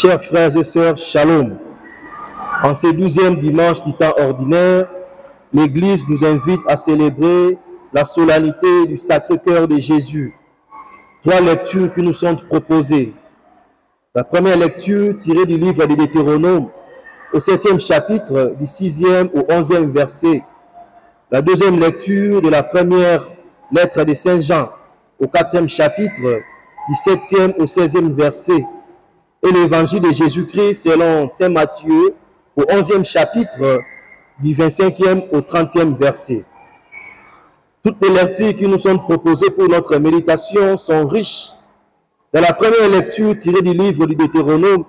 Chers frères et sœurs, shalom. En ce 12e dimanche du temps ordinaire, l'Église nous invite à célébrer la solennité du Sacré-Cœur de Jésus. Trois lectures qui nous sont proposées. La première lecture tirée du livre de Deutéronome, au 7e chapitre, du 6e au 11e verset. La deuxième lecture de la première lettre de Saint Jean, au 4e chapitre, du 7e au 16e verset. Et l'évangile de Jésus-Christ selon Saint Matthieu, au 11e chapitre, du 25e au 30e verset. Toutes les lectures qui nous sont proposées pour notre méditation sont riches. Dans la première lecture tirée du livre du Deutéronome,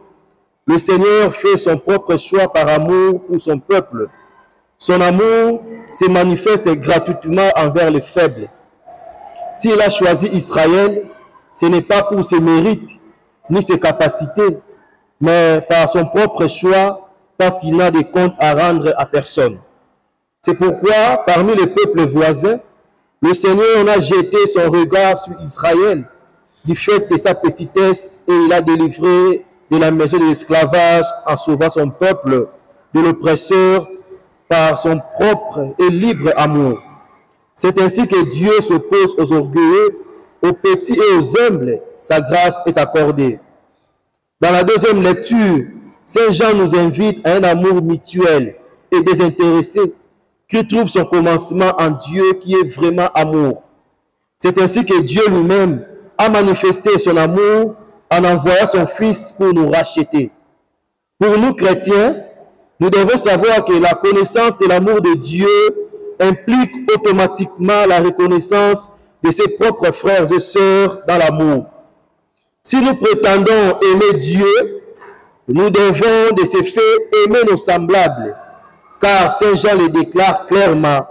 le Seigneur fait son propre choix par amour pour son peuple. Son amour se manifeste gratuitement envers les faibles. S'il a choisi Israël, ce n'est pas pour ses mérites ni ses capacités, mais par son propre choix, parce qu'il n'a de compte à rendre à personne. C'est pourquoi, parmi les peuples voisins, le Seigneur a jeté son regard sur Israël du fait de sa petitesse et il a délivré de la maison de l'esclavage en sauvant son peuple de l'oppresseur par son propre et libre amour. C'est ainsi que Dieu s'oppose aux orgueilleux, aux petits et aux humbles, sa grâce est accordée. Dans la deuxième lecture, Saint Jean nous invite à un amour mutuel et désintéressé qui trouve son commencement en Dieu qui est vraiment amour. C'est ainsi que Dieu lui-même a manifesté son amour en envoyant son Fils pour nous racheter. Pour nous chrétiens, nous devons savoir que la connaissance de l'amour de Dieu implique automatiquement la reconnaissance de ses propres frères et sœurs dans l'amour. Si nous prétendons aimer Dieu, nous devons de ce fait aimer nos semblables, car Saint Jean le déclare clairement.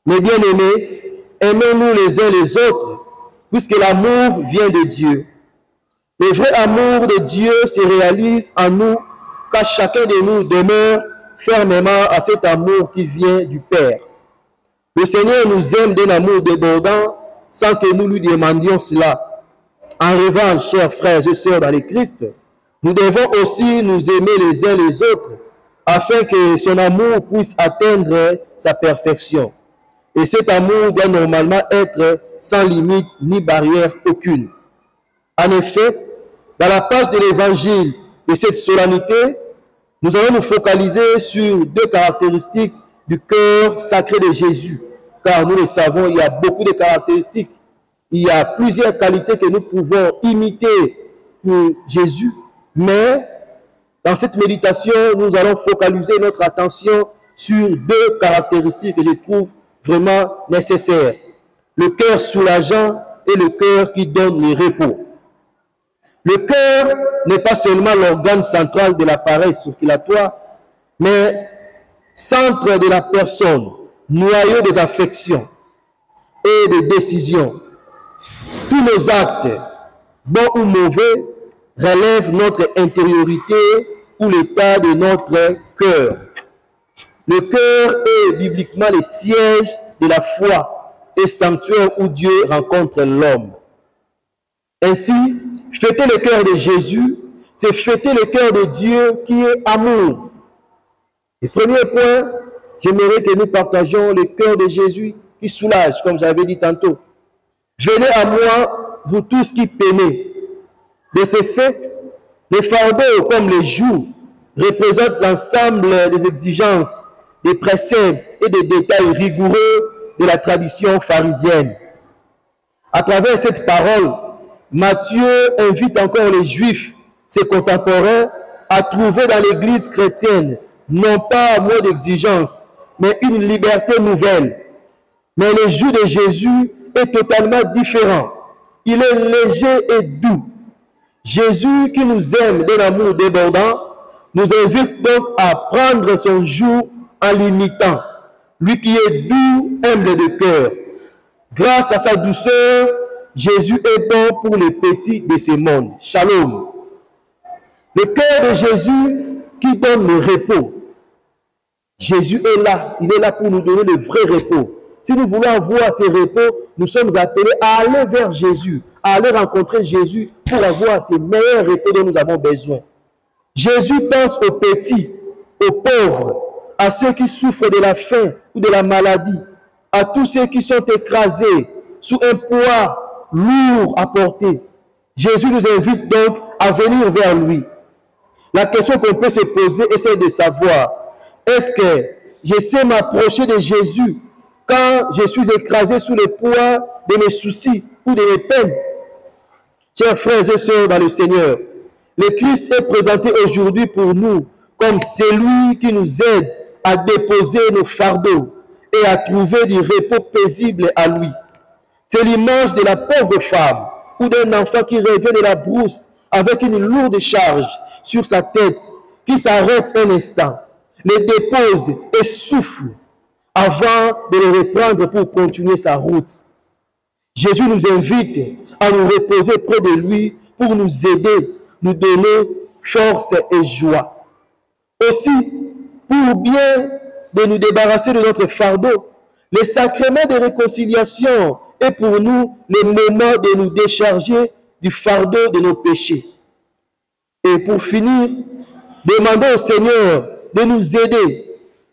Mes bien-aimés, aimez-nous les uns les autres, puisque l'amour vient de Dieu. Le vrai amour de Dieu se réalise en nous, car chacun de nous demeure fermement à cet amour qui vient du Père. Le Seigneur nous aime d'un amour débordant sans que nous lui demandions cela. En revanche, chers frères et sœurs dans le Christ, nous devons aussi nous aimer les uns les autres afin que son amour puisse atteindre sa perfection. Et cet amour doit normalement être sans limite ni barrière aucune. En effet, dans la page de l'évangile de cette solennité, nous allons nous focaliser sur deux caractéristiques du cœur sacré de Jésus. Car nous le savons, il y a beaucoup de caractéristiques. Il y a plusieurs qualités que nous pouvons imiter pour Jésus. Mais dans cette méditation, nous allons focaliser notre attention sur deux caractéristiques que je trouve vraiment nécessaires. Le cœur soulageant et le cœur qui donne le repos. Le cœur n'est pas seulement l'organe central de l'appareil circulatoire, mais centre de la personne, noyau des affections et des décisions. Tous nos actes, bons ou mauvais, relèvent notre intériorité ou l'état de notre cœur. Le cœur est bibliquement le siège de la foi et sanctuaire où Dieu rencontre l'homme. Ainsi, fêter le cœur de Jésus, c'est fêter le cœur de Dieu qui est amour. Le premier point, j'aimerais que nous partagions le cœur de Jésus qui soulage, comme j'avais dit tantôt. Venez à moi, vous tous qui peinez. De ce fait, les fardeaux comme les jougs représentent l'ensemble des exigences, des préceptes et des détails rigoureux de la tradition pharisienne. À travers cette parole, Matthieu invite encore les Juifs, ses contemporains, à trouver dans l'Église chrétienne non pas un mot d'exigence, mais une liberté nouvelle. Mais le joug de Jésus est totalement différent. Il est léger et doux. Jésus, qui nous aime d'un amour débordant, nous invite donc à prendre son joug en l'imitant. Lui qui est doux, humble de cœur. Grâce à sa douceur, Jésus est bon pour les petits de ce monde. Shalom. Le cœur de Jésus qui donne le repos. Jésus est là. Il est là pour nous donner le vrai repos. Si nous voulons avoir ce repos, nous sommes appelés à aller vers Jésus, à aller rencontrer Jésus pour avoir ces meilleurs repos dont nous avons besoin. Jésus pense aux petits, aux pauvres, à ceux qui souffrent de la faim ou de la maladie, à tous ceux qui sont écrasés sous un poids lourd à porter. Jésus nous invite donc à venir vers lui. La question qu'on peut se poser est celle de savoir, est-ce que je sais m'approcher de Jésus quand je suis écrasé sous le poids de mes soucis ou de mes peines? Chers frères et sœurs dans le Seigneur, le Christ est présenté aujourd'hui pour nous comme celui qui nous aide à déposer nos fardeaux et à trouver du repos paisible à lui. C'est l'image de la pauvre femme ou d'un enfant qui revient de la brousse avec une lourde charge sur sa tête, qui s'arrête un instant, le dépose et souffle avant de le reprendre pour continuer sa route. Jésus nous invite à nous reposer près de lui pour nous aider, nous donner force et joie. Aussi, pour bien de nous débarrasser de notre fardeau, le sacrement de réconciliation est pour nous le moment de nous décharger du fardeau de nos péchés. Et pour finir, demandons au Seigneur de nous aider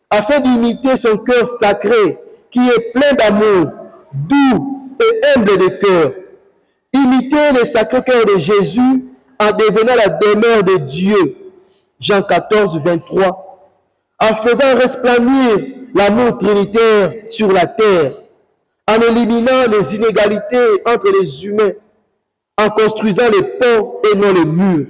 afin d'imiter son cœur sacré qui est plein d'amour, doux et humble de cœur. Imiter le sacré cœur de Jésus en devenant la demeure de Dieu. Jean 14, 23. En faisant resplendir l'amour trinitaire sur la terre, en éliminant les inégalités entre les humains, en construisant les ponts et non les murs.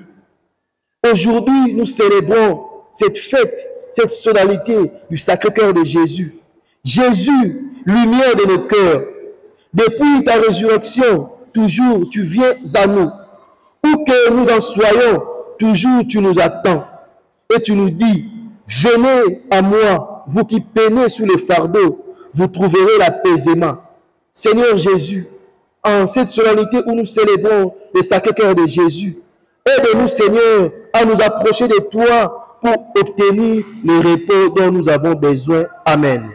Aujourd'hui, nous célébrons cette fête, cette solennité du Sacré-Cœur de Jésus. Jésus, lumière de nos cœurs. Depuis ta résurrection, toujours tu viens à nous. Où que nous en soyons, toujours tu nous attends. Et tu nous dis, venez à moi, vous qui peinez sous les fardeaux, vous trouverez l'apaisement. Seigneur Jésus, en cette solennité où nous célébrons le Sacré-Cœur de Jésus, aide-nous, Seigneur, à nous approcher de toi pour obtenir le repos dont nous avons besoin. Amen.